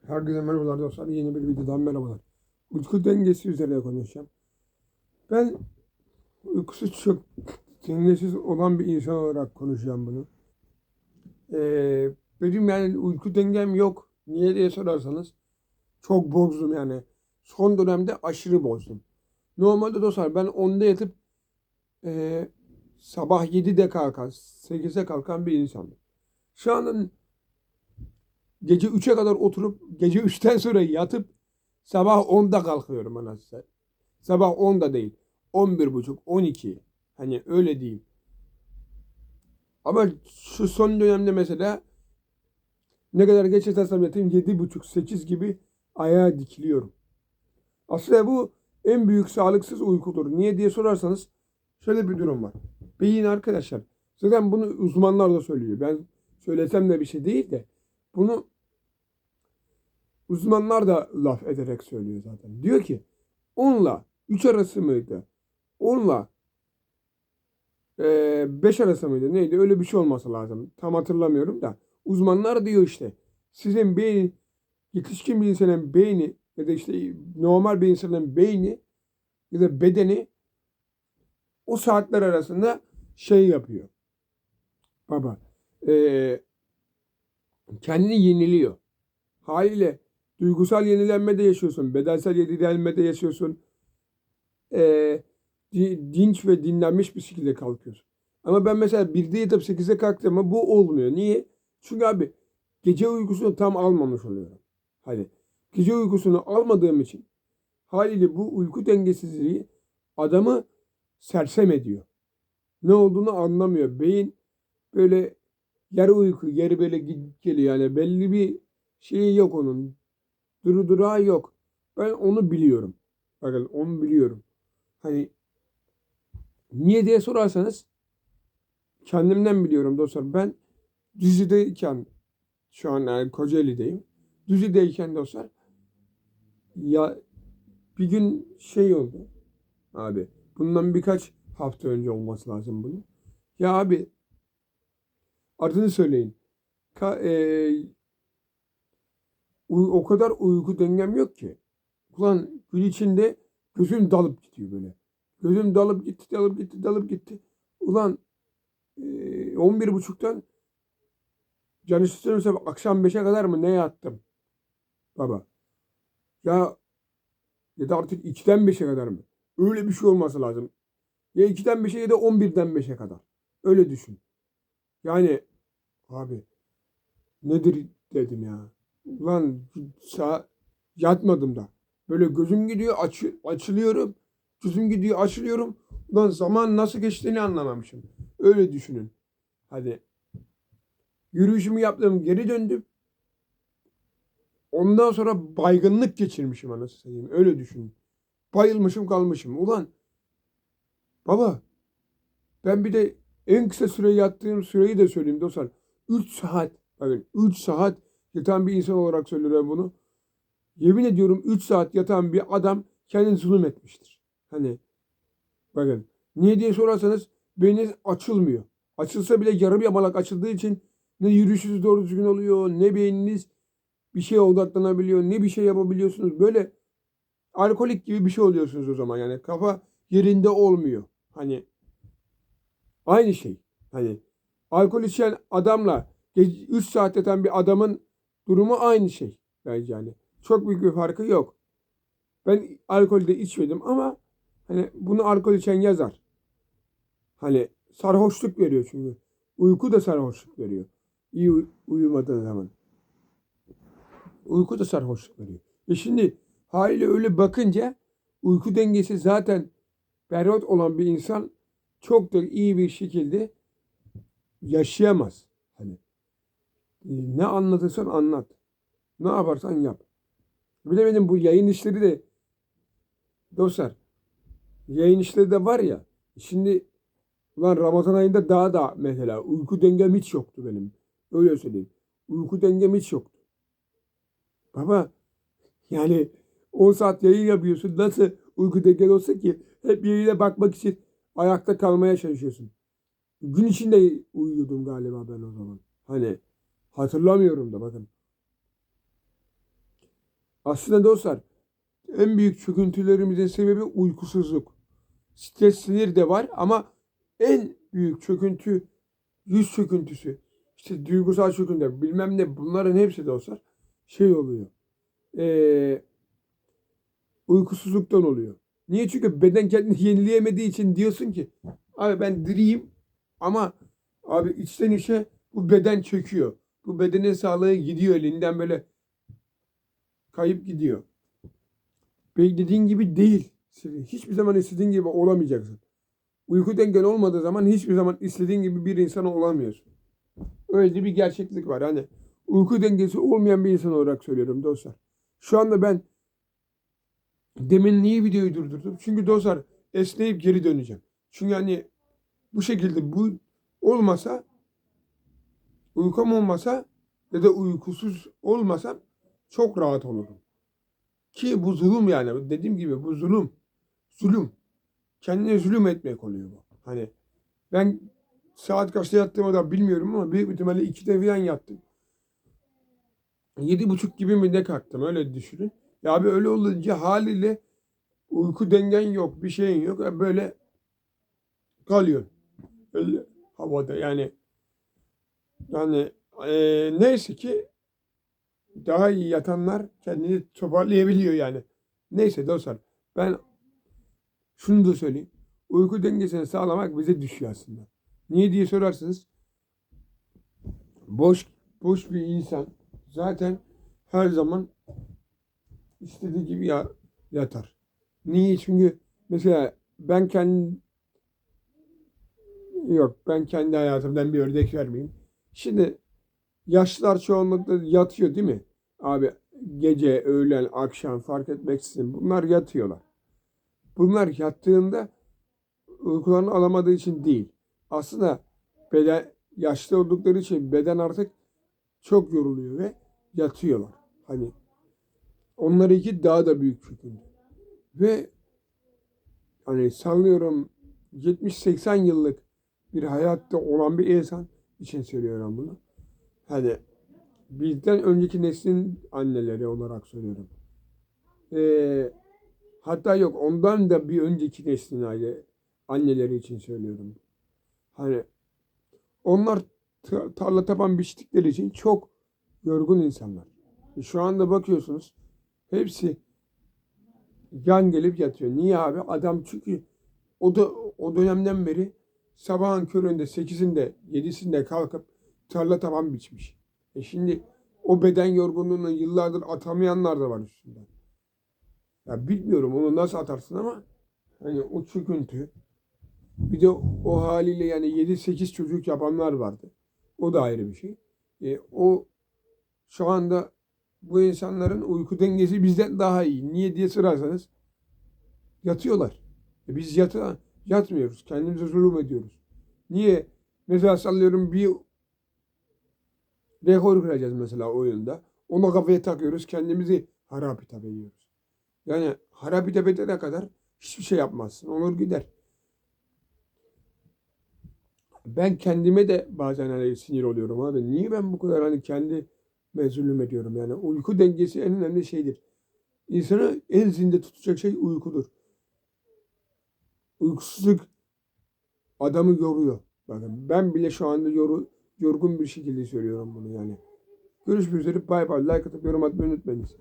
Herkese merhabalar dostlar. Yeni bir videodan merhabalar. Uyku dengesi üzerine konuşacağım. Ben uykusu çok dengesiz olan bir insan olarak konuşacağım bunu. Benim yani uyku dengem yok. Niye diye sorarsanız çok bozdum yani. Son dönemde aşırı bozdum. Normalde dostlar ben 10'da yatıp ee, sabah 7'de kalkan, 8'de kalkan bir insanım. Şu an gece 3'e kadar oturup gece 3'ten sonra yatıp sabah 10'da kalkıyorum anasını. Sabah 10'da değil. 11.30, 12. Hani öyle diyeyim. Ama şu son dönemde mesela ne kadar geç yatarsam yatayım 7.30, 8 gibi ayağa dikiliyorum. Aslında bu en büyük sağlıksız uykudur. Niye diye sorarsanız şöyle bir durum var. Beyin arkadaşlar. Zaten bunu uzmanlar da söylüyor. Ben söylesem de bir şey değil de bunu uzmanlar da laf ederek söylüyor zaten. Diyor ki 10'la 3 arası mıydı? 10'la 5 arası mıydı? Neydi? Öyle bir şey olması lazım. Tam hatırlamıyorum da. Uzmanlar diyor işte. Sizin beyin, yetişkin bir insanın beyni ya da işte normal bir insanın beyni ya da bedeni o saatler arasında şey yapıyor. Baba. E, Kendini yeniliyor. Haliyle duygusal yenilenme de yaşıyorsun. Bedensel yenilenme de yaşıyorsun. e, dinç ve dinlenmiş bir şekilde kalkıyorsun. Ama ben mesela 1'de yatıp 8'de kalktığımda bu olmuyor. Niye? Çünkü abi gece uykusunu tam almamış oluyorum. Hani gece uykusunu almadığım için haliyle bu uyku dengesizliği adamı sersem ediyor. Ne olduğunu anlamıyor. Beyin böyle yarı uyku, yarı böyle geliyor. Yani belli bir şeyi yok onun. Durağı yok. Ben onu biliyorum. Bakın onu biliyorum. Hani niye diye sorarsanız kendimden biliyorum dostlar. Ben dizideyken şu an yani Kocaeli'deyim. Dizideyken dostlar ya bir gün şey oldu abi. Bundan birkaç hafta önce olması lazım bunun. Ya abi adını söyleyin. Ka- e, o kadar uyku dengem yok ki. Ulan gün içinde gözüm dalıp gidiyor böyle. Gözüm dalıp gitti, dalıp gitti, dalıp gitti. Ulan 11.30'dan canı istiyorsa akşam 5'e kadar mı ne yattım baba? Ya ya da artık 2'den 5'e kadar mı? Öyle bir şey olması lazım. Ya 2'den 5'e ya da 11'den 5'e kadar. Öyle düşün. Yani abi nedir dedim ya. Ulan yatmadım da. Böyle gözüm gidiyor açılıyorum. Gözüm gidiyor açılıyorum. Ulan zaman nasıl geçtiğini anlamamışım. Öyle düşünün. Hadi yürüyüşümü yaptım geri döndüm. Ondan sonra baygınlık geçirmişim anasını satayım. Öyle düşünün. Bayılmışım kalmışım. Ulan baba ben bir de en kısa süre yattığım süreyi de söyleyeyim dostlar. 3 saat. Bakın 3 saat yatan bir insan olarak söylüyorum bunu. Yemin ediyorum 3 saat yatan bir adam kendini zulüm etmiştir. Hani bakın niye diye sorarsanız beyniniz açılmıyor. Açılsa bile yarım yamalak açıldığı için ne yürüyüşünüz doğru düzgün oluyor, ne beyniniz bir şeye odaklanabiliyor, ne bir şey yapabiliyorsunuz. Böyle alkolik gibi bir şey oluyorsunuz o zaman. Yani kafa yerinde olmuyor. Hani aynı şey. Hani alkol içen adamla 3 saat yatan bir adamın durumu aynı şey bence yani. Çok büyük bir farkı yok. Ben alkolde içmedim ama hani bunu alkol içen yazar. Hani sarhoşluk veriyor çünkü. Uyku da sarhoşluk veriyor. İyi uyumadığın zaman. Uyku da sarhoşluk veriyor. Şimdi haliyle öyle bakınca uyku dengesi zaten berbat olan bir insan çok da iyi bir şekilde yaşayamaz. Hani ne anlatırsan anlat. Ne yaparsan yap. Bir de benim bu yayın işleri de dostlar yayın işleri de var ya şimdi ulan Ramazan ayında daha da mesela uyku dengem hiç yoktu benim. Öyle söyleyeyim. Uyku dengem hiç yoktu. Baba yani 10 saat yayın yapıyorsun. Nasıl uyku dengen olsa ki hep yayına bakmak için ayakta kalmaya çalışıyorsun. Gün içinde uyuyordum galiba ben o zaman. Hani hatırlamıyorum da bakın. Aslında dostlar en büyük çöküntülerimizin sebebi uykusuzluk. Stres, sinir de var ama en büyük çöküntü yüz çöküntüsü. İşte duygusal çöküntü bilmem ne bunların hepsi dostlar şey oluyor. Ee, Uykusuzluktan oluyor. Niye? Çünkü beden kendini yenileyemediği için diyorsun ki abi ben diriyim ama abi içten içe bu beden çöküyor. Bu bedenin sağlığı gidiyor elinden böyle kayıp gidiyor. Beklediğin gibi değil. Hiçbir zaman istediğin gibi olamayacaksın. Uyku dengen olmadığı zaman hiçbir zaman istediğin gibi bir insan olamıyorsun. Öyle bir gerçeklik var. Hani uyku dengesi olmayan bir insan olarak söylüyorum dostlar. Şu anda ben demin niye videoyu durdurdum? Çünkü dostlar esneyip geri döneceğim. Çünkü hani bu şekilde bu olmasa, uykum olmasa ya da uykusuz olmasam çok rahat olurum. Ki bu zulüm yani. Dediğim gibi bu zulüm. Zulüm. Kendine zulüm etmek oluyor bu. Hani ben saat kaçta yattığımı da bilmiyorum ama büyük ihtimalle 2'de falan yattım. 7.30 gibi mi ne kalktım öyle düşünün. Ya abi öyle olunca haliyle uyku dengen yok, bir şeyin yok. Böyle kalıyorsun. Öyle havada yani neyse ki daha iyi yatanlar kendini toparlayabiliyor yani. Neyse dostlar ben şunu da söyleyeyim. Uyku dengesini sağlamak bize düşüyor aslında. Niye diye sorarsınız. Boş boş bir insan zaten her zaman istediği gibi yatar. Niye? Çünkü mesela ben kendi hayatımdan bir örnek vermeyeyim. Şimdi yaşlılar çoğunlukla yatıyor değil mi? Abi gece, öğlen, akşam fark etmeksizin bunlar yatıyorlar. Bunlar yattığında uykularını alamadığı için değil. Aslında beden yaşlı oldukları için beden artık çok yoruluyor ve yatıyorlar. Hani onlarınki daha da büyük çöküntü. Ve hani sallıyorum 70-80 yıllık bir hayatta olan bir insan için söylüyorum bunu. Hani bizden önceki neslin anneleri olarak söylüyorum. Ee, Hatta yok ondan da bir önceki neslin anneleri için söylüyorum. Hani onlar tarla taban biçtikleri için çok yorgun insanlar. Şu anda bakıyorsunuz hepsi yan gelip yatıyor. Niye abi? Adam çünkü o da o dönemden beri sabahın köründe 8'inde 7'sinde kalkıp tarla taban biçmiş. Şimdi o beden yorgunluğunu yıllardır atamayanlar da var üstünde. Ya bilmiyorum onu nasıl atarsın ama hani o çöküntü bir de o haliyle yani 7-8 çocuk yapanlar vardı. O da ayrı bir şey. O şu anda bu insanların uyku dengesi bizden daha iyi. Niye diye sorarsanız yatıyorlar. Biz yatmıyoruz. Kendimize zulüm ediyoruz. Niye? Mesela sallıyorum bir rekor kıracağız mesela oyunda. Ona kafaya takıyoruz. Kendimizi harap tabi ediyoruz. Yani harap edene kadar hiçbir şey yapmazsın. Olur gider. Ben kendime de bazen hani sinir oluyorum abi. Niye ben bu kadar hani kendi zulüm ediyorum? Yani uyku dengesi en önemli şeydir. İnsanı en zinde tutacak şey uykudur. Uykusuzluk adamı yoruyor. Bakın ben bile şu anda yorgun bir şekilde söylüyorum bunu yani. Görüşmek üzere. Bay bay. Like atıp yorum atmayı unutmayınız.